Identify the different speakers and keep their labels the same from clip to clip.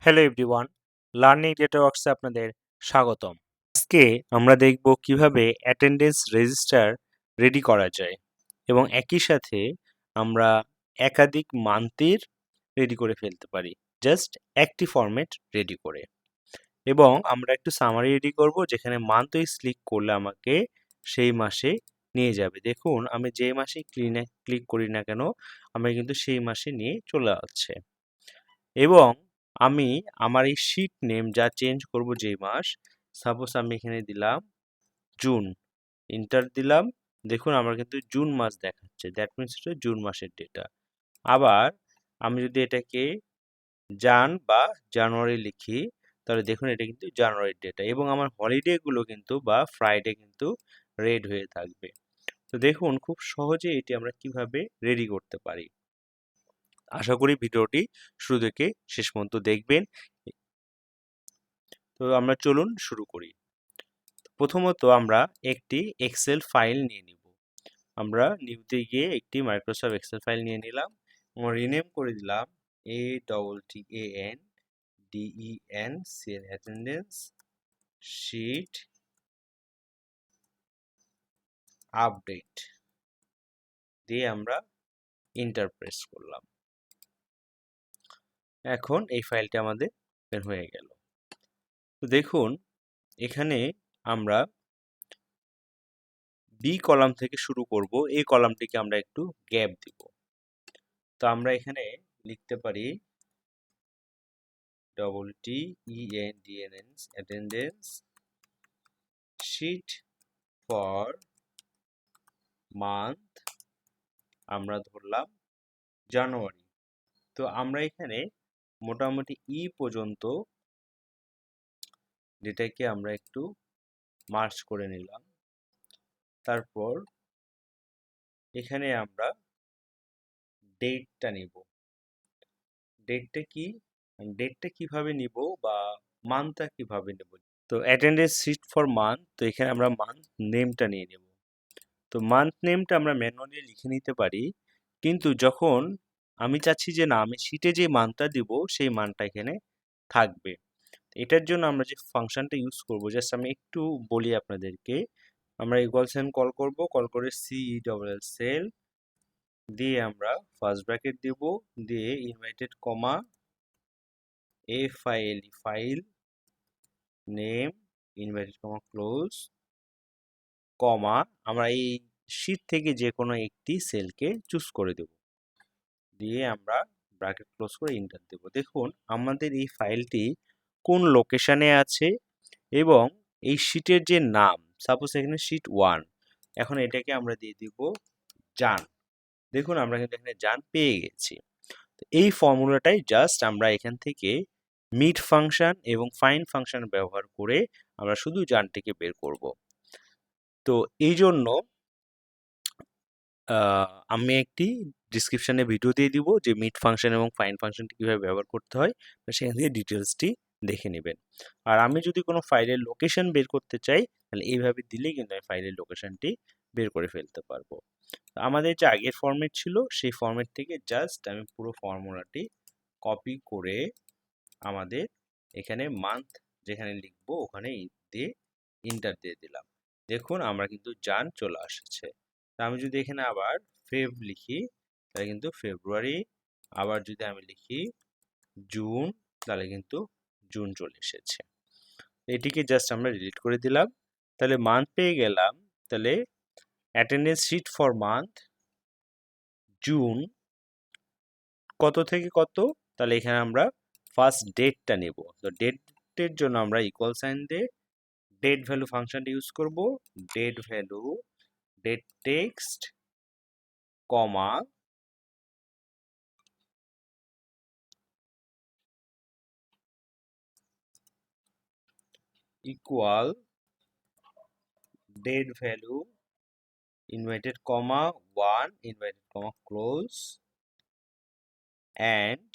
Speaker 1: Hello everyone, learning data ওয়ার্কসে আপনাদের স্বাগতম। আজকে আমরা দেখব কিভাবে অ্যাটেন্ডেন্স রেজিস্টার রেডি করা যায় এবং একই সাথে আমরা একাধিক মান্থের রেডি করে ফেলতে পারি জাস্ট একটি ফরম্যাট রেডি করে। এবং আমরা একটু সামারি রেডি করব যেখানে মান্থ ওয়াইজ ক্লিক করলে আমাকে সেই মাসে নিয়ে যাবে। দেখুন আমি যে মাসে ক্লিক করি না কেন আমরা কিন্তু সেই মাসে নিয়ে চলে আসছে। এবং আমি আমার এই শিট নেম যা চেঞ্জ করব যেই মাস, সাপোজ আমি এখানে দিলাম জুন, এন্টার দিলাম। দেখুন আমার কিন্তু জুন মাস দেখাচ্ছে, দ্যাট মিনস এটা জুন মাসের ডেটা। আবার আমি যদি এটাকে জান বা জানুয়ারি লিখি তাহলে দেখুন এটা কিন্তু জানুয়ারির ডেটা এবং আমার হলিডে গুলো কিন্তু বা ফ্রাইডে কিন্তু রেড হয়ে থাকবে। তো দেখুন খুব সহজে এটি আমরা কিভাবে রেডি করতে পারি। আশা করি ভিডিওটি শুরু থেকে শেষ পর্যন্ত দেখবেন। তো আমরা চলুন শুরু করি। প্রথমত আমরা একটি এক্সেল ফাইল নিয়ে নিব। আমরা নিউতে গিয়ে একটি মাইক্রোসফট এক্সেল ফাইল নিয়ে নিলাম এবং রিনেম করে দিলাম ATTANDENCL অ্যাটেন্ডেন্স শিট আপডেট দিয়ে আমরা এন্টার প্রেস করলাম। এখন এই ফাইলটি আমাদের বের হয়ে গেল। তো দেখুন এখানে আমরা বি কলাম থেকে শুরু করব, এই কলামটিকে আমরা একটু গ্যাপ দিব। তো আমরা এখানে লিখতে পারি ATTENDENCE attendance sheet for month, আমরা ধরলাম জানুয়ারি। তো আমরা এখানে মোটামুটি পর্যন্ত ডেটাকে আমরা একটু মার্জ করে নিলাম। তারপর এখানে আমরা ডেটটা নিব। ডেটটা কিভাবে নিব বা মান্থটা কিভাবে নেব। তো অ্যাটেন্ডেন্স শিট ফর মান্থ, তো এখানে আমরা মান্থ নেমটা নিয়ে নেব। তো মান্থ নেমটা আমরা ম্যানুয়ালি লিখে নিতে পারি, কিন্তু যখন আমি চাচ্ছি যে না আমি শিটে যে মানটা দিব সেই মানটা এখানে থাকবে, এটার জন্য আমরা যে ফাংশনটা ইউজ করব জাস্ট আমি একটু বলি আপনাদেরকে। আমরা ইকুয়াল সাইন কল করব, কল করে CELL সেল দিয়ে আমরা ফার্স্ট ব্র্যাকেট দেব, দিয়ে inverted comma file name inverted comma close comma আমরা এই শিট থেকে যে কোনো একটি সেলকে চুজ করে দেব, দিয়ে আমরা ব্র্যাকেট ক্লোজ করে এন্টার দেব। দেখুন আমাদের এই ফাইলটি কোন লোকেশনে আছে এবং এই শিটের যে নাম, সাপোজ এখানে শিট 1, এখন এটাকে আমরা দিয়ে দিব জান। দেখুন আমরা কিন্তু এখানে জান পেয়ে গেছি। এই ফর্মুলাটাই জাস্ট আমরা এখান থেকে মিট ফাংশন এবং ফাইন্ড ফাংশন ব্যবহার করে আমরা শুধু জানটিকে বের করব। তো এই জন্য আমি একটি ডিসক্রিপশনে ভিডিও দিয়ে দিব যে মিট ফাংশন এবং ফাইন্ড ফাংশনটি কীভাবে ব্যবহার করতে হয়, সেখান থেকে ডিটেলসটি দেখে নেবেন। আর আমি যদি কোনো ফাইলের লোকেশন বের করতে চাই তাহলে এইভাবে দিলেই কিন্তু আমি ফাইলের লোকেশনটি বের করে ফেলতে পারবো। আমাদের যে আগের ফরম্যাট ছিল সেই ফরম্যাট থেকে জাস্ট আমি পুরো ফর্মুলাটি কপি করে আমাদের এখানে মান্থ যেখানে লিখবো ওখানে দিয়ে ইন্টার দিয়ে দিলাম। দেখুন আমরা কিন্তু জান চলে আসছে। আমি যদি এখানে আবার ফেভ লিখি তাহলে কিন্তু ফেব্রুয়ারি, আবার যদি আমি লিখি জুন তাহলে কিন্তু জুন চলে এসেছে। এটিকে জাস্ট আমরা ডিলিট করে দিলাম। তাহলে মান্থ পেয়ে গেলাম। তাহলে attendance sheet for month June কত থেকে কত, তাহলে এখানে আমরা ফার্স্ট ডেটটা নেব। তো ডেটের জন্য আমরা ইকুয়াল সাইন দিয়ে ডেট ভ্যালু ফাংশনটা ইউজ করব। Date value date text comma equal date value inverted comma 1 inverted comma close and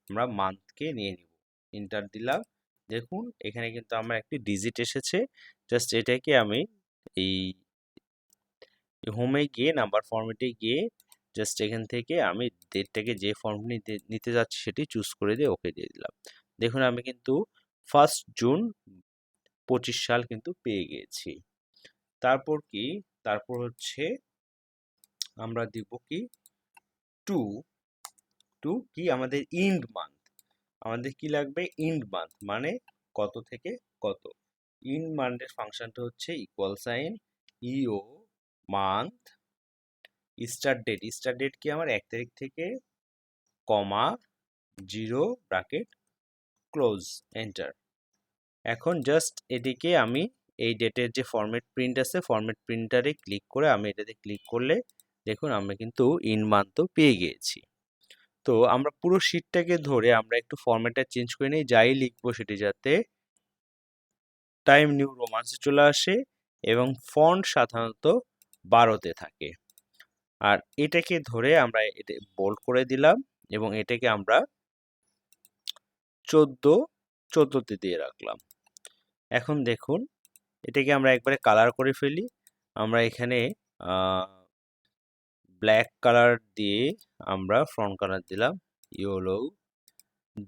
Speaker 1: আমরা মান্থকে নিয়ে নিব। এন্টার দিলাম। দেখুন এখানে কিন্তু আমার একটি ডিজিট এসেছে। জাস্ট এটাকে আমি এই হোমে গিয়ে নাম্বার ফরম্যাটে গিয়ে জাস্ট এখান থেকে আমি ডেটটাকে যে ফর্ম নিতে যাচ্ছি সেটি চুজ করে দিয়ে ওকে দিয়ে দিলাম। দেখুন আমি কিন্তু 1 জুন 25 সাল কিন্তু পেয়ে গিয়েছি। তারপর কি, তারপর হচ্ছে আমরা দিব কি টু কি আমাদের ইন্ড মান্থ। আমাদের কি লাগবে, ইন্ড মান্থ মানে কত থেকে কত। ইন্ড মান্থের ফাংশনটা হচ্ছে ইকুয়াল সাইন ইও মান্থ স্টার্ট ডেট কি আমার 1 তারিখ থেকে কমা 0 ব্র্যাকেট ক্লোজ এন্টার। এখন জাস্ট এদিকে আমি এই ডেটের যে ফরম্যাট প্রিন্ট আছে ফরম্যাট প্রিন্টারে ক্লিক করে আমি এটাতে ক্লিক করলে দেখুন আমরা কিন্তু ইন মান্থও পেয়ে গিয়েছি। তো আমরা পুরো শীটটাকে ধরে আমরা একটু ফরম্যাটটা চেঞ্জ করে নিই, যাই লিখবো সেটি যাতে টাইম নিউ রোমান্সে চলে আসে এবং ফন্ট সাধারণত 12তে থাকে। আর এটাকে ধরে আমরা এটা বোল্ড করে দিলাম এবং এটাকে আমরা 14তে দিয়ে রাখলাম। এখন দেখুন এটাকে আমরা একবারে কালার করে ফেলি। আমরা এখানে ব্ল্যাক কালার দিয়ে আমরা ফ্রন্ট কালার দিলাম ইয়েলো।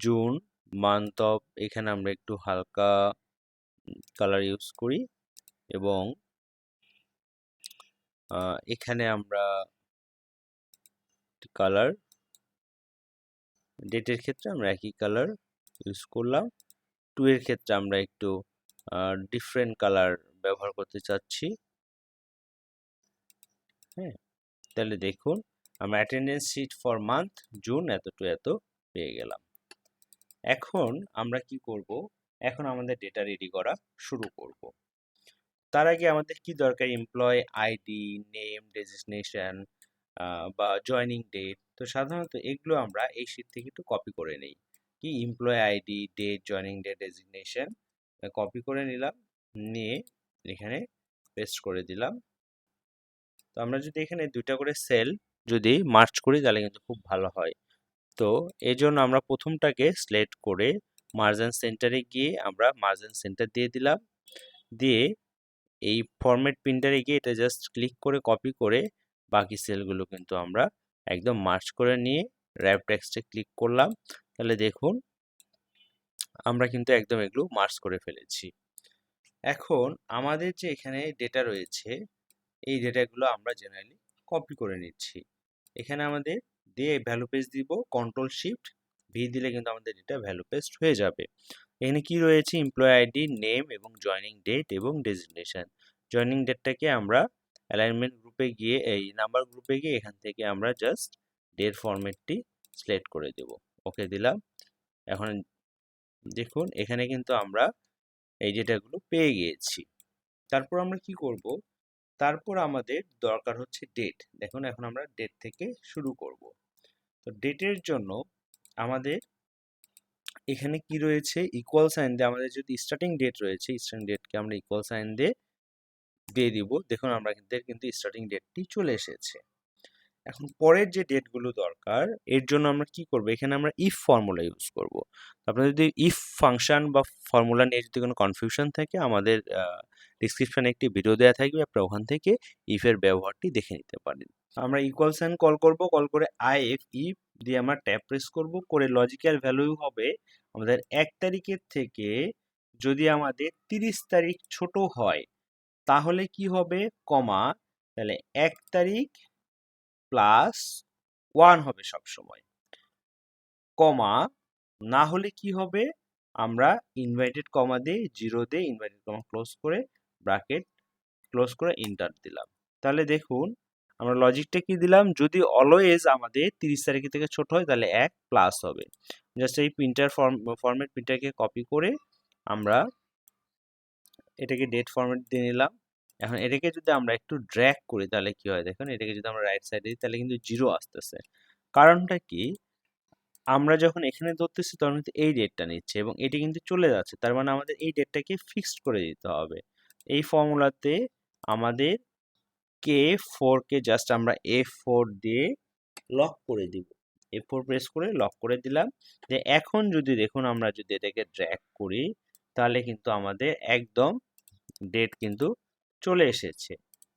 Speaker 1: জুন মান্থ অফ, এখানে আমরা একটু হালকা কালার ইউজ করি এবং এখানে আমরা কালার, ডেটের ক্ষেত্রে আমরা একই কালার ইউজ করলাম। 2 এর ক্ষেত্রে আমরা একটু ডিফারেন্ট কালার ব্যবহার করতে চাচ্ছি। হ্যাঁ, তাহলে দেখুন আমরা attendance sheet for month June এত টু এত পেয়ে গেলাম। এখন আমরা কি করব, এখন আমাদের ডেটা রেডি করা শুরু করব। তার আগে আমাদের কি দরকার, এমপ্লয় আইডি, নেম, ডেজিগনেশন বা জয়নিং ডেট। তো সাধারণত এগুলো আমরা এই শীট থেকে একটু কপি করে নেই। কি employee ID, date, joining date, designation copy করে নিলাম, নিয়ে এখানে পেস্ট করে দিলাম। তো আমরা যদি এখানে 2টা করে সেল যদি মার্চ করি তাহলে কিন্তু খুব ভালো হয়। তো এই জন্য আমরা প্রথমটাকে সিলেক্ট করে মার্জিন সেন্টারে গিয়ে আমরা মার্জিন সেন্টার দিয়ে দিলাম, দিয়ে এই ফরম্যাট প্রিন্টারে গিয়ে এটা জাস্ট ক্লিক করে কপি করে বাকি সেলগুলো কিন্তু আমরা একদম মার্চ করে নিয়ে র্যাপ টেক্সটে ক্লিক করলাম। তাহলে দেখুন আমরা কিন্তু একদম এগুলো মার্চ করে ফেলেছি। এখন আমাদের যে এখানে ডেটা রয়েছে এই ডেটাগুলো আমরা জেনারেলি কপি করে নিচ্ছি। এখানে আমাদের দিয়ে ভ্যালু পেজ দিব, কন্ট্রোল শিফট ভি দিলে কিন্তু আমাদের ডেটা ভ্যালু পেস্ট হয়ে যাবে। এখানে কি রয়েছে, এমপ্লয় আইডি, নেম এবং জয়নিং ডেট এবং ডেজিগনেশন। জয়নিং ডেটটাকে আমরা অ্যালাইনমেন্ট গ্রুপে গিয়ে এই নাম্বার গ্রুপে গিয়ে এখান থেকে আমরা জাস্ট ডেট ফরম্যাটটি সিলেক্ট করে দেব, ওকে দিলাম। এখন দেখুন এখানে কিন্তু আমরা এই ডেটাগুলো পেয়ে গিয়েছি। তারপর আমরা কি করব, তারপর আমাদের দরকার হচ্ছে ডেট। দেখুন এখন আমরা ডেট থেকে শুরু করব। তো ডেটের জন্য আমাদের এখানে কি রয়েছে, ইকুয়াল সাইন দিয়ে আমাদের যদি স্টার্টিং ডেট রয়েছে স্টার্টিং ডেটকে আমরা ইকুয়াল সাইন দিয়ে দিব। দেখুন আমরা কিন্তু স্টার্টিং ডেটটি চলে এসেছে। এখন পরের যে ডেটগুলো দরকার এর জন্য আমরা কি করব, এখানে আমরা ইফ ফর্মুলা ইউজ করব। আপনার যদি ইফ ফাংশন বা ফর্মুলা নিয়ে যদি কোনো কনফিউশন থাকে আমাদের ডিসক্রিপশনে একটি ভিডিও দেওয়া থাকবে, আপনারা ওখান থেকে ইফের ব্যবহারটি দেখে নিতে পারেন। আমরা ইকুয়াল সাইন কল করব, কল করে ইফ দিয়ে আমরা ট্যাব প্রেস করব, করে লজিক্যাল ভ্যালু হবে আমাদের 1 তারিখের থেকে যদি আমাদের 30 তারিখ ছোট হয় তাহলে কি হবে, কমা, তাহলে 1 তারিখ প্লাস 1 হবে সব সময়, কমা, না হলে কি হবে আমরা ইনভার্টেড কমা দিয়ে 0 দিয়ে ইনভার্টেড কমা ক্লোজ করে ব্র্যাকেট ক্লোজ করে এন্টার দিলাম। তাহলে দেখুন আমরা লজিকটা কি দিলাম, যদি অলওয়েজ আমাদের 30 তারিখ থেকে ছোট হয় তাহলে 1 প্লাস হবে। জাস্ট এই প্রিন্টার ফরম্যাট প্রিন্টারকে কপি করে আমরা এটাকে ডেট ফরম্যাট দিয়ে নিলাম। এখন এটাকে যদি আমরা একটু ড্র্যাগ করি তাহলে কি হয় দেখুন, এটাকে যদি আমরা রাইট সাইডে দিই তাহলে কিন্তু 0 আসতেছে। কারণটা কি, আমরা যখন এখানে ধরতেছি তখন কিন্তু এই ডেটটা নিচ্ছে এবং এটি কিন্তু চলে যাচ্ছে, তার মানে আমাদের এই ডেটটাকে ফিক্সড করে দিতে হবে। এই ফর্মুলাতে আমাদের K4 কে জাস্ট আমরা F4 দিয়ে লক করে দিব, F4 প্রেস করে লক করে দিলাম। যে এখন যদি দেখুন আমরা যদি এটাকে ড্র্যাগ করি তাহলে কিন্তু আমাদের একদম ডেট কিন্তু চলে এসেছে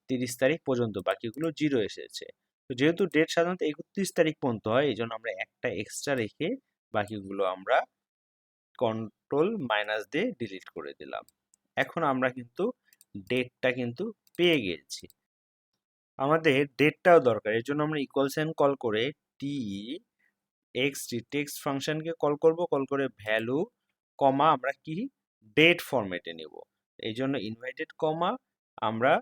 Speaker 1: 30 তারিখ পর্যন্ত, বাকিগুলো 0 এসেছে। তো যেহেতু ডেট সাধারণত 31 তারিখ পর্যন্ত হয়, এই জন্য আমরা একটা এক্সট্রা রেখে বাকিগুলো আমরা কন্ট্রোল মাইনাস দিয়ে ডিলিট করে দিলাম। এখন আমরা কিন্তু ডেটটা কিন্তু পেয়ে গেছি। আমাদের ডেটটাও দরকার, এর জন্য আমরা ইকুয়াল সাইন কল করে টি এক্সটি টেক্সট ফাংশনকে কল করব, কল করে ভ্যালু কমা আমরা কি ডেট ফরম্যাটে নেব। এই জন্য ইনভাইটেড কমা আমরা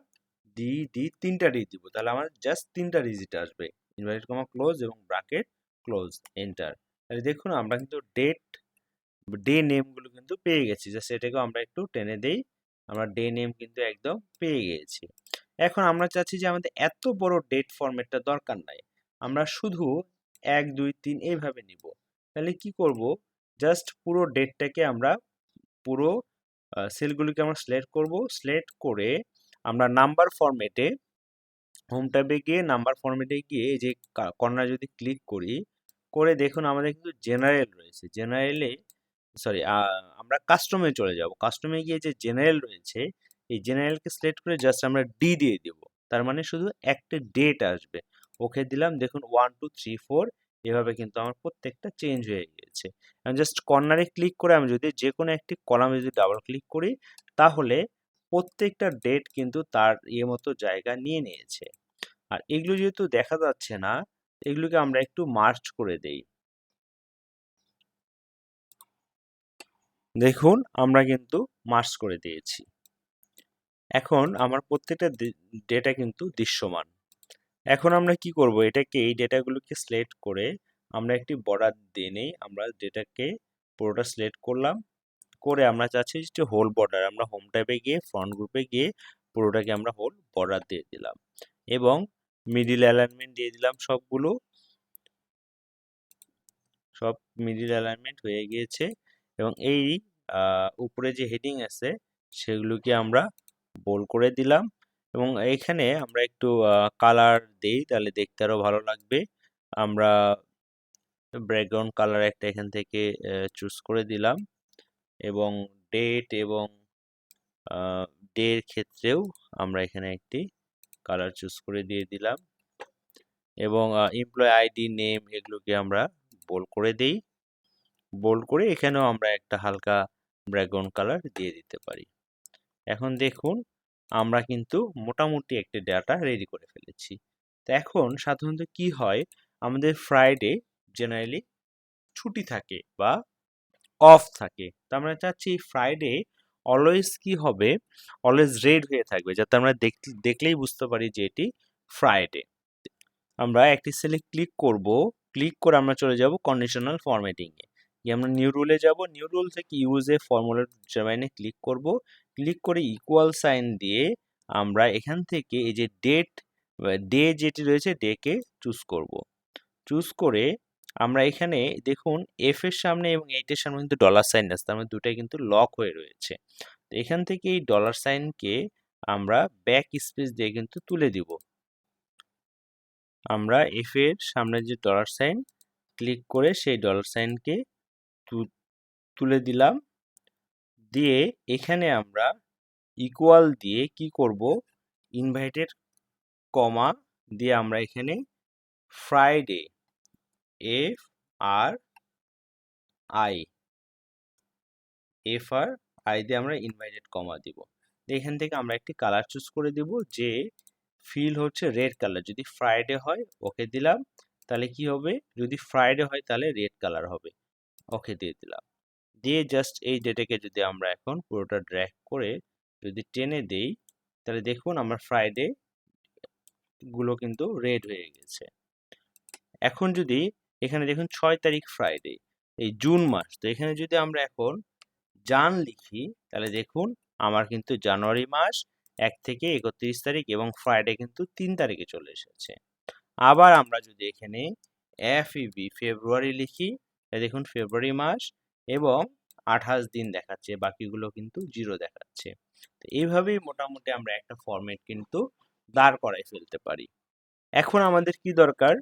Speaker 1: তিনটা ডি দিব, তাহলে আমাদের জাস্ট তিনটা ডিজিট আসবে, ইনভাইটেড কমা ক্লোজ এবং ব্র্যাকেট ক্লোজ এন্টার। তাহলে দেখুন আমরা কিন্তু ডে নেমগুলো কিন্তু পেয়ে গেছি, জাস্ট এটাকেও আমরা একটু টেনে দেই, আমরা ডে নেম কিন্তু একদম পেয়ে গেছি। এখন আমরা চাচ্ছি যে আমাদের এত বড় ডেট ফরম্যাটটা দরকার নাই, আমরা শুধু 1 2 3 এইভাবে নিব। তাহলে কি করব, জাস্ট পুরো ডেটটাকে আমরা পুরো সেলগুলোকে আমরা সিলেক্ট করব, সিলেক্ট করে আমরা নাম্বার ফরম্যাটে হোম ট্যাবে গিয়ে নাম্বার ফরম্যাটে গিয়ে এই যে কর্নার যদি ক্লিক করি, করে দেখুন আমাদের কিন্তু জেনারেল রয়েছে, জেনারেলে সরি আমরা কাস্টমে চলে যাব, কাস্টমে গিয়ে যে জেনারেল রয়েছে এই জেনারেলকে সিলেক্ট করে জাস্ট আমরা ডি দিয়ে দেব, তার মানে শুধু একটা ডেট আসবে। ওকে দিলাম, দেখুন 1 2 3 4 এভাবে কিন্তু আমার প্রত্যেকটা চেঞ্জ হয়ে গিয়েছে। আমি জাস্ট কর্নারে ক্লিক করে আমি যদি যে কোনো একটি কলামে যদি ডাবল ক্লিক করি, তাহলে প্রত্যেকটা ডেট কিন্তু তার মতো জায়গা নিয়ে নিয়েছে। আর এগুলো যেহেতু দেখা যাচ্ছে না, এগুলোকে আমরা একটু মার্জ করে দেই। দেখুন আমরা কিন্তু মার্জ করে দিয়েছি। এখন আমার প্রত্যেকটা ডেটা কিন্তু দৃশ্যমান। এখন আমরা কি করব, এটাকে এই ডেটাগুলোকে সিলেক্ট করে আমরা একটি বর্ডার দিয়ে নেই, আমরা ডেটাকে পুরোটা সিলেক্ট করলাম, করে আমরা চাচ্ছি যে হোল বর্ডার, আমরা হোম ট্যাবে গিয়ে ফ্রন্ট গ্রুপে গিয়ে পুরোটাকে আমরা হোল বর্ডার দিয়ে দিলাম এবং মিডিল অ্যালাইনমেন্ট দিয়ে দিলাম, সব মিডিল অ্যালাইনমেন্ট হয়ে গিয়েছে। এবং এই উপরে যে হেডিং আছে সেগুলোকে আমরা বোল্ড করে দিলাম এবং এইখানে আমরা একটু কালার দেই, তাহলে দেখতে আরো ভালো লাগবে। আমরা ব্যাকগ্রাউন্ড কালার একটা এখান থেকে চুজ করে দিলাম এবং ডেট এবং ডের ক্ষেত্রেও আমরা এখানে একটি কালার চুজ করে দিয়ে দিলাম এবং এমপ্লয় আইডি নেম এগুলোকে আমরা বোল্ড করে দেই। বোল্ড করে এখানেও আমরা একটা হালকা ব্যাকগ্রাউন্ড কালার দিয়ে দিতে পারি। এখন দেখুন আমরা কিন্তু মোটামুটি একটা ডাটা রেডি করে ফেলেছি। তো এখন সাধারণত কি হয়, আমাদের ফ্রাইডে জেনারেলি ছুটি থাকে বা অফ থাকে, তো আমরা চাচ্ছি ফ্রাইডে অলওয়েজ কি হবে, অলওয়েজ রেড হয়ে থাকবে, যাতে আমরা দেখলেই বুঝতে পারি যে এটি ফ্রাইডে। আমরা একটি সেলে ক্লিক করব, ক্লিক করে আমরা চলে যাব কন্ডিশনাল ফরম্যাটিং এ গিয়ে আমরা নিউ রুলে যাব, নিউ রুল থেকে ইউজ এ ফর্মুলা ডিটারমাইনে ক্লিক করব, ক্লিক করে ইকুয়াল সাইন দিয়ে আমরা এখান থেকে এই যে ডে যেটি রয়েছে ডেকে চুজ করব, চুজ করে আমরা এখানে দেখুন এফ এর সামনে এবং এইটের সামনে কিন্তু ডলার সাইন আছে, তার মানে দুটাই কিন্তু লক হয়ে রয়েছে। তো এখান থেকে এই ডলার সাইনকে আমরা ব্যাক স্পেস দিয়ে কিন্তু তুলে দিব। আমরা এফ এর সামনে যে ডলার সাইন ক্লিক করে সেই ডলার সাইনকে তুলে দিলাম, দিয়ে এখানে আমরা ইকুয়াল দিয়ে কি করব, ইনভাইটেড কমা দিয়ে আমরা এখানে ফ্রাইডে এফ আর আই দিয়ে আমরা ইনভাইটেড কমা দিব। এখান থেকে আমরা একটি কালার চুজ করে দিব, যে ফিল হচ্ছে রেড কালার, যদি ফ্রাইডে হয় ওকে দিলাম, তাহলে কি হবে, যদি ফ্রাইডে হয় তাহলে রেড কালার হবে, ওকে দিয়ে দিলাম। দিয়ে জাস্ট এই ডেটাকে যদি আমরা এখন পুরোটা ড্র্যাগ করে যদি টেনে দেই, তাহলে দেখুন আমার ফ্রাইডে গুলো কিন্তু রেড হয়ে গেছে। এখন যদি এখানে দেখুন 6 তারিখ ফ্রাইডে, এই জুন মাস, তো এখানে যদি আমরা এখন জান লিখি, তাহলে দেখুন আমার কিন্তু জানুয়ারি মাস 1 থেকে 31 তারিখ এবং ফ্রাইডে কিন্তু 3 তারিখে চলে এসেছে। আবার আমরা যদি এখানে ফেব্রুয়ারি লিখি, দেখুন ফেব্রুয়ারি মাস এবং 28 দিন দেখাচ্ছে, বাকিগুলো কিন্তু 0 দেখাচ্ছে। তো এইভাবেই মোটামুটি আমরা একটা ফরম্যাট কিন্তু দাঁড় করাই ফেলতে পারি। এখন আমাদের কি দরকার,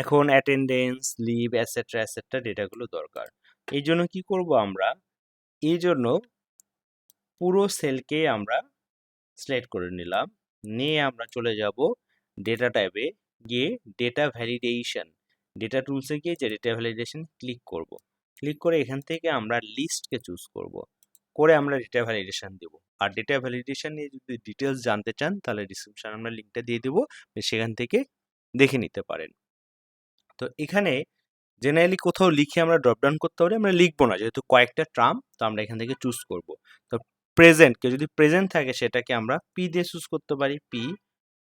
Speaker 1: এখন অ্যাটেন্ডেন্স, লিভ এটসেট্রা ডেটাগুলো দরকার। এই জন্য কি করব, আমরা এই জন্য পুরো সেলকে আমরা সিলেক্ট করে নিলাম, নিয়ে আমরা চলে যাব ডেটা ট্যাবে, গিয়ে ডেটা ভ্যালিডেশন, ডেটা টুলসে গিয়ে যে ডেটা ভ্যালিডেশন ক্লিক করব। ক্লিক করে এখান থেকে আমরা লিস্টকে চুজ করব, করে আমরা ডেটা ভ্যালিডেশন দেব। আর ডেটা ভ্যালিডেশন নিয়ে যদি ডিটেলস জানতে চান তাহলে ডিসক্রিপশন আমরা লিঙ্কটা দিয়ে দেবো, সেখান থেকে দেখে নিতে পারেন। তো এখানে জেনারেলি কোথাও লিখে আমরা ড্রপ ডাউন করতে পারি, আমরা লিখবো না যেহেতু কয়েকটা ট্রাম, তো আমরা এখান থেকে চুজ করব। তো প্রেজেন্ট, কেউ যদি প্রেজেন্ট থাকে সেটাকে আমরা পি দিয়ে চুজ করতে পারি, পি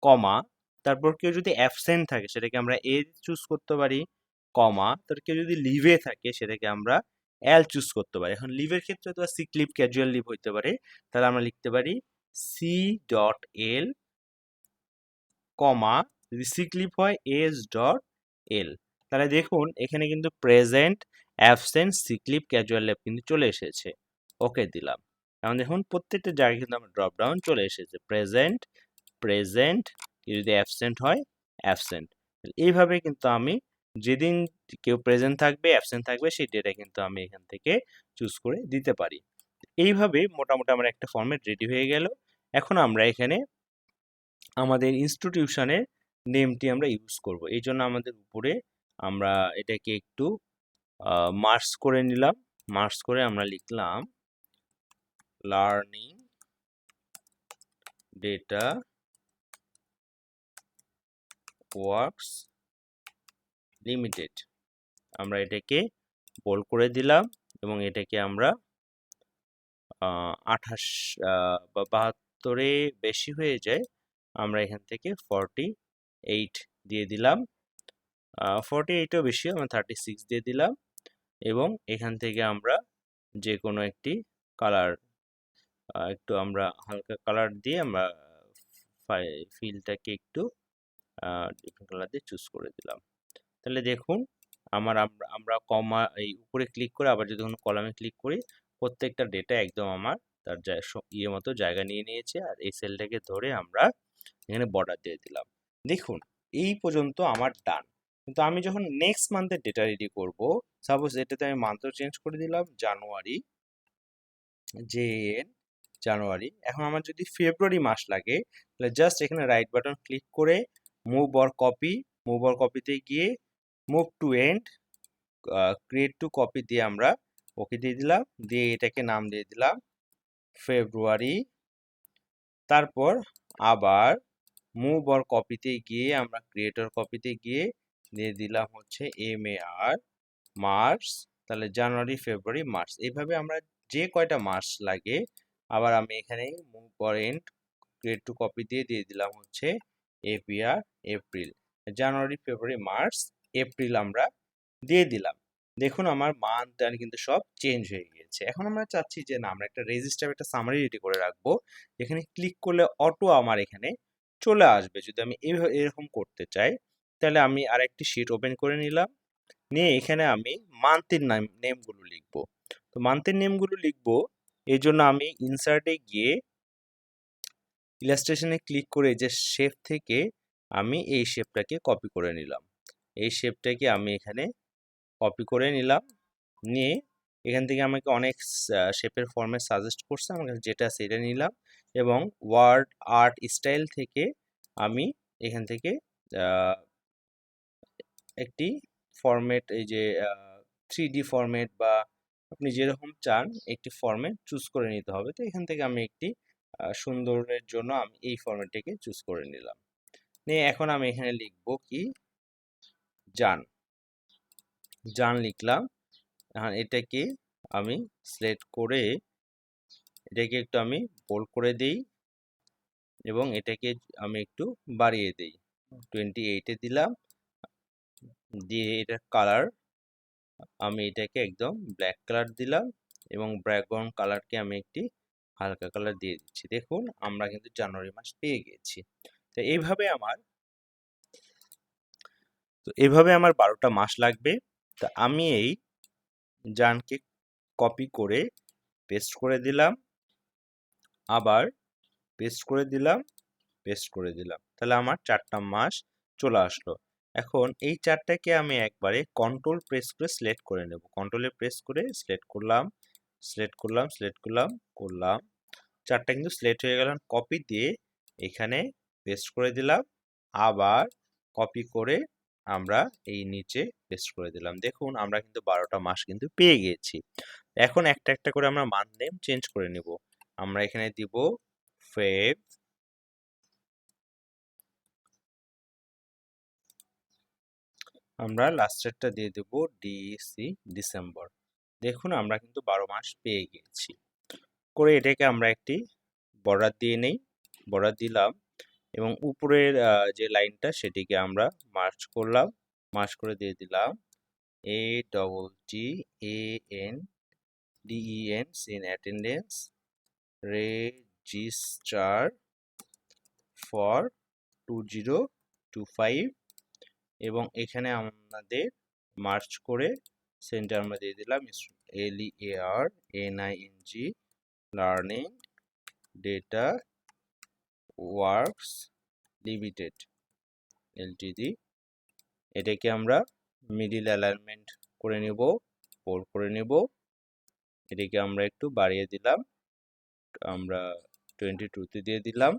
Speaker 1: কমা, তারপর কেউ যদি অ্যাবসেন্ট থাকে সেটাকে আমরা এ চুজ করতে পারি, কমা, তার কেউ যদি লিভে থাকে সেটাকে আমরা এল চুজ করতে পারি। এখন লিভের ক্ষেত্রে তো সিক লিভ, ক্যাজুয়াল লিভ হইতে পারে, তাহলে আমরা লিখতে পারি সি ডট এল, কমা, যদি সিক লিভ হয় এস ডট এল। তাহলে দেখুন এখানে কিন্তু present, absent, sick leave, casual leave কিন্তু চলে এসেছে। ওকে দিলাম। এখন দেখুন প্রত্যেকটা জায়গায় কিন্তু আমার ড্রপ ডাউন চলে এসেছে, প্রেজেন্ট, প্রেজেন্ট, যদি অ্যাবসেন্ট হয় অ্যাবসেন্ট। এইভাবে কিন্তু আমি যেদিন কেউ প্রেজেন্ট থাকবে, অ্যাবসেন্ট থাকবে, সেই ডেটা কিন্তু আমি এখান থেকে চুজ করে দিতে পারি। এইভাবে মোটামুটি আমার একটা ফরম্যাট রেডি হয়ে গেল। এখন আমরা এখানে আমাদের ইনস্টিটিউশনের নেমটি আমরা ইউজ করব। এই জন্য আমাদের উপরে আমরা এটাকে একটু মার্জ করে নিলাম। মার্জ করে আমরা লিখলাম লার্নিং ডেটা ওয়ার্কস লিমিটেড। আমরা এটাকে বোল্ড করে দিলাম এবং এটাকে আমরা 28 বা 72-এ বেশি হয়ে যায়, আমরা এখান থেকে 48 দিয়ে দিলাম। 48ও বেশি, আমরা 36 দিয়ে দিলাম এবং এখান থেকে আমরা যে কোনো একটি কালার, একটু আমরা হালকা কালার দিয়ে আমরা ফিলটাকে একটু ডিফারেন্ট কালার দিয়ে চুজ করে দিলাম। তাহলে দেখুন আমরা কমা এই উপরে ক্লিক করে আবার যদি কোনো কলামে ক্লিক করি, প্রত্যেকটা ডেটা একদম আমার তার ইয়ে মতো জায়গা নিয়ে নিয়েছে। আর এই সেলটাকে ধরে আমরা এখানে বর্ডার দিয়ে দিলাম। দেখুন এই পর্যন্ত আমার ডান। কিন্তু আমি যখন নেক্সট মান্থের ডেটা রেডি করব, সাপোজ এটাতে আমি মান্থও চেঞ্জ করে দিলাম জানুয়ারি, জানুয়ারি। এখন আমার যদি ফেব্রুয়ারি মাস লাগে তাহলে জাস্ট এখানে রাইট বাটন ক্লিক করে move or copy, move or কপিতে গিয়ে move to end, create to copy দিয়ে আমরা ওকে দিয়ে দিলাম, দিয়ে এটাকে নাম দিয়ে দিলাম ফেব্রুয়ারি। তারপর আবার মুভ অর কপিতে গিয়ে আমরা ক্রিয়েটর কপিতে গিয়ে দিয়ে দিলাম হচ্ছে MAR, মার্চ। তাহলে জানুয়ারি, ফেব্রুয়ারি, মার্চ, এইভাবে আমরা যে কয়টা মাস লাগে। আবার আমি এখানে move or end create to copy দিয়ে দিলাম হচ্ছে APR, এপ্রিল। জানুয়ারি, ফেব্রুয়ারি, মার্চ, এপ্রিল আমরা দিয়ে দিলাম। দেখুন আমার মান্থ আর কিন্তু সব চেঞ্জ হয়ে গিয়েছে। এখন আমরা চাচ্ছি যে না, আমরা একটা রেজিস্টার, একটা সামারি রেডি করে রাখবো। এখানে ক্লিক করলে অটো আমার এখানে চলে আসবে। যদি আমি এরকম করতে চাই তাহলে আমি আরেকটি শিট ওপেন করে নিলাম, নিয়ে এখানে আমি মান্থের নেমগুলো লিখবো। তো মান্থের নেমগুলো লিখবো, এই জন্য আমি ইনসার্টে গিয়ে ইলাস্ট্রেশনে ক্লিক করে যে শেপ থেকে আমি এই শেপটাকে কপি করে নিলাম। এই শেপটাকে আমি এখানে কপি করে নিলাম, নিয়ে এখান থেকে আমাকে অনেক শেপের ফর্মেট সাজেস্ট করছে, আমার কাছে যেটা সেটা নিলাম এবং ওয়ার্ড আর্ট স্টাইল থেকে আমি এখান থেকে একটি ফরম্যাট, এই যে 3D ফরম্যাট বা আপনি যেরকম চান একটি ফরম্যাট চুজ করে নিতে হবে। তো এখান থেকে আমি একটি সুন্দরের জন্য আমি এই ফরম্যাটটাকে চুজ করে নিলাম, নিয়ে এখন আমি এখানে লিখব কি জান, জান লিখলাম। এখন এটাকে আমি সিলেক্ট করে এটাকে একটু আমি বোল্ড করে দেই এবং এটাকে আমি একটু বাড়িয়ে দেই, 28-এ দিলাম। দিয়ে এটা কালার আমি এটাকে একদম ব্ল্যাক কালার দিলাম এবং ব্যাকগ্রাউন্ড কালারকে আমি একটি হালকা কালার দিয়ে দিচ্ছি। দেখুন আমরা কিন্তু জানুয়ারি মাস পেয়ে গেছি। তো এইভাবে আমার 12টা মাস লাগবে। তা আমি এই জানকে কপি করে পেস্ট করে দিলাম, আবার পেস্ট করে দিলাম, পেস্ট করে দিলাম। তাহলে আমার 4টা মাস চলে আসলো। এখন এই 4টাকে আমি একবারে কন্ট্রোল প্রেস করে সিলেক্ট করে নেব। কন্ট্রোলে প্রেস করে সিলেক্ট করলাম, সিলেক্ট করলাম, সিলেক্ট করলাম, করলাম। 4টা কিন্তু সিলেক্ট হয়ে গেল। কপি দিয়ে এখানে পেস্ট করে দিলাম, আবার কপি করে আমরা এই নিচে পেস্ট করে দিলাম। দেখুন আমরা কিন্তু 12টা মাস কিন্তু পেয়ে গিয়েছি। এখন একটা একটা করে আমরা মান্থ নেম চেঞ্জ করে নিব। আমরা এখানে দিব ফেব, আমরা লাস্টেরটা দিয়ে দেব ডিসি, ডিসেম্বর। দেখুন আমরা কিন্তু 12 মাস পেয়ে গিয়েছি। করে এটাকে আমরা একটি বর্ডার দিয়ে নেই, বর্ডার দিলাম এবং উপরের যে লাইনটা সেটিকে আমরা মার্জ করলাম, মার্জ করে দিয়ে দিলাম ATTANDEN in attendance register for 2025 এবং এখানে আমাদের মার্চ করে সেন্টার আমরা দিয়ে দিলাম LEARNING learning data works limited Ltd. এটাকে আমরা মিডিল অ্যালাইনমেন্ট করে নেব, 4 করে নেব। এটাকে আমরা একটু বাড়িয়ে দিলাম, আমরা 22তে দিয়ে দিলাম।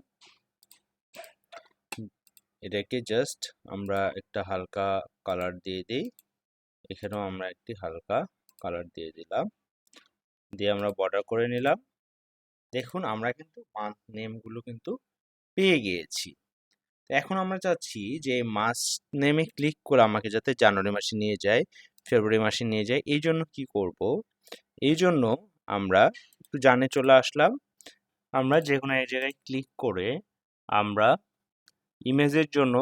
Speaker 1: এটাকে জাস্ট আমরা একটা হালকা কালার দিয়ে দিই, এখানেও আমরা একটি হালকা কালার দিয়ে দিলাম, দিয়ে আমরা বর্ডার করে নিলাম। দেখুন আমরা কিন্তু মান্থ নেমগুলো কিন্তু পেয়ে গিয়েছি। এখন আমরা চাচ্ছি যে মাস নেমে ক্লিক করে আমাকে যাতে জানুয়ারি মাসে নিয়ে যায়, ফেব্রুয়ারি মাসে নিয়ে যায়। এই জন্য কি করব, এই জন্য আমরা একটু জানে চলে আসলাম। আমরা যে কোনো এক জায়গায় ক্লিক করে আমরা ইমেজের জন্য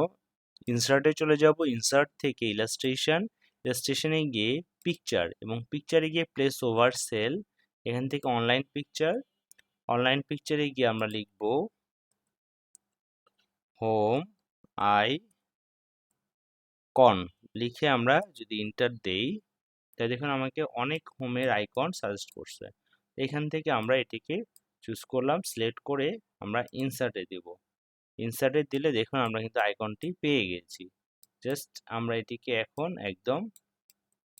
Speaker 1: ইনসার্টে চলে যাব, ইনসার্ট থেকে ইলাস্ট্রেশন, ইলাস্ট্রেশনে গিয়ে পিকচার এবং পিকচারে গিয়ে প্লেস ওভার সেল, এখান থেকে অনলাইন পিকচার, অনলাইন পিকচারে গিয়ে আমরা লিখব হোম আইকন, লিখে আমরা যদি ইন্টার দেই তাই দেখুন আমাকে অনেক হোমের আইকন সাজেস্ট করছে। এখান থেকে আমরা এটিকে চুজ করলাম, সিলেক্ট করে আমরা ইনসার্টে দেব। ইনসার্টে দিলে দেখুন আমরা কিন্তু আইকনটি পেয়ে গেছি। জাস্ট আমরা এটিকে এখন একদম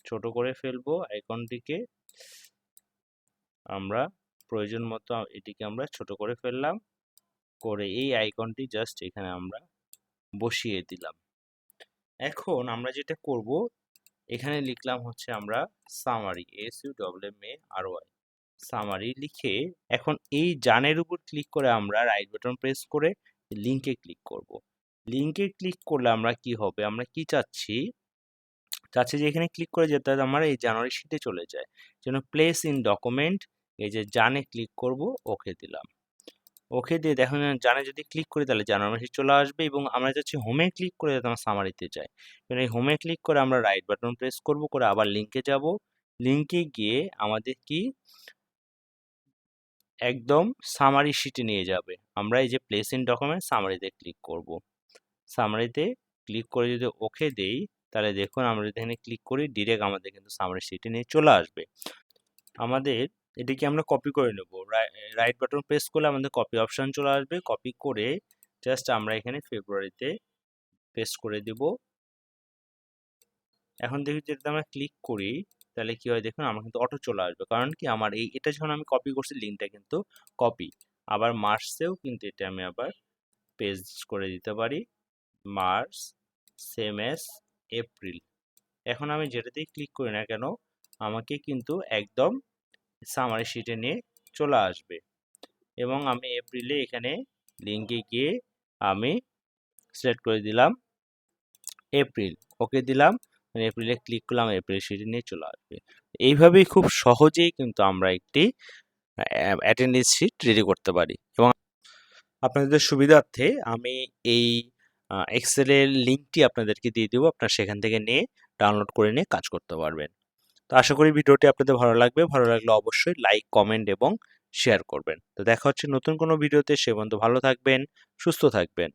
Speaker 1: ছোট করে ফেলবো, আইকনটিকে আমরা প্রয়োজন মতো এটিকে আমরা ছোট করে ফেললাম, করে এই আইকনটি জাস্ট এখানে আমরা বসিয়ে দিলাম। এখন আমরা যেটা করব, এখানে লিখলাম হচ্ছে আমরা সামারি, SUMMARY সামারি লিখে এখন এই জানের উপর ক্লিক করে আমরা রাইট বাটন প্রেস করে লিঙ্কে ক্লিক করব। লিঙ্কে ক্লিক করলে আমরা কি হবে, আমরা কি চাচ্ছি যে এখানে ক্লিক করে যেতে আমরা এই জানুয়ারি শিটে চলে যায়, যেন প্লেস ইন ডকুমেন্ট, এই যে জানে ক্লিক করব, ওকে দিলাম। ওকে দিয়ে দেখুন জানে যদি ক্লিক করি তাহলে জানুয়ারি মাসে চলে আসবে এবং আমরা চাচ্ছি হোমে ক্লিক করে যাতে আমরা সামারিতে যাই। এই হোমে ক্লিক করে আমরা রাইট বাটন প্রেস করব, করে আবার লিঙ্কে যাব। লিঙ্কে গিয়ে আমাদের কি একদম সামারি শিটে নিয়ে যাবে। আমরা এই যে প্লেস ইন ডকুমেন্ট সামারিতে ক্লিক করব। সামারিতে ক্লিক করে যদি ওকে দেই তাহলে দেখুন আমরা যদি এখানে ক্লিক করি ডিরেক্ট আমাদের কিন্তু সামারি শিটে নিয়ে চলে আসবে। আমাদের এটিকে আমরা কপি করে নেব, রাইট বাটন প্রেস করলে আমাদের কপি অপশন চলে আসবে। কপি করে জাস্ট আমরা এখানে ফেব্রুয়ারিতে পেস্ট করে দেব। এখন দেখি যদি আমরা ক্লিক করি তাহলে কি হয় দেখুন আমার কিন্তু অটো চলে আসবে, কারণ কি আমার এটা যখন আমি কপি করছি লিঙ্কটা কিন্তু কপি। আবার মার্চেও কিন্তু এটা আমি আবার পেস্ট করে দিতে পারি, মার্চ সেম এস এপ্রিল। এখন আমি যেটাতেই ক্লিক করি না কেন আমাকে কিন্তু একদম সামারি শিটে নিয়ে চলে আসবে। এবং আমি এপ্রিলে এখানে লিঙ্কে গিয়ে আমি সিলেক্ট করে দিলাম এপ্রিল, ওকে দিলাম, এপ্রিলে ক্লিক করলাম, এপ্রিল শিটে নিয়ে চলে আসবে। এইভাবেই খুব সহজেই কিন্তু আমরা একটি অ্যাটেন্ডেন্স শিট রেডি করতে পারি। এবং আপনাদের সুবিধার্থে আমি এই এক্সেলের লিঙ্কটি আপনাদেরকে দিয়ে দেবো, আপনারা সেখান থেকে নিয়ে ডাউনলোড করে নিয়ে কাজ করতে পারবেন। তো আশা করি ভিডিওটি আপনাদের ভালো লাগবে, ভালো লাগলে অবশ্যই লাইক, কমেন্ট এবং শেয়ার করবেন। তো দেখা হচ্ছে নতুন কোনো ভিডিওতে, সে পর্যন্ত ভালো থাকবেন, সুস্থ থাকবেন।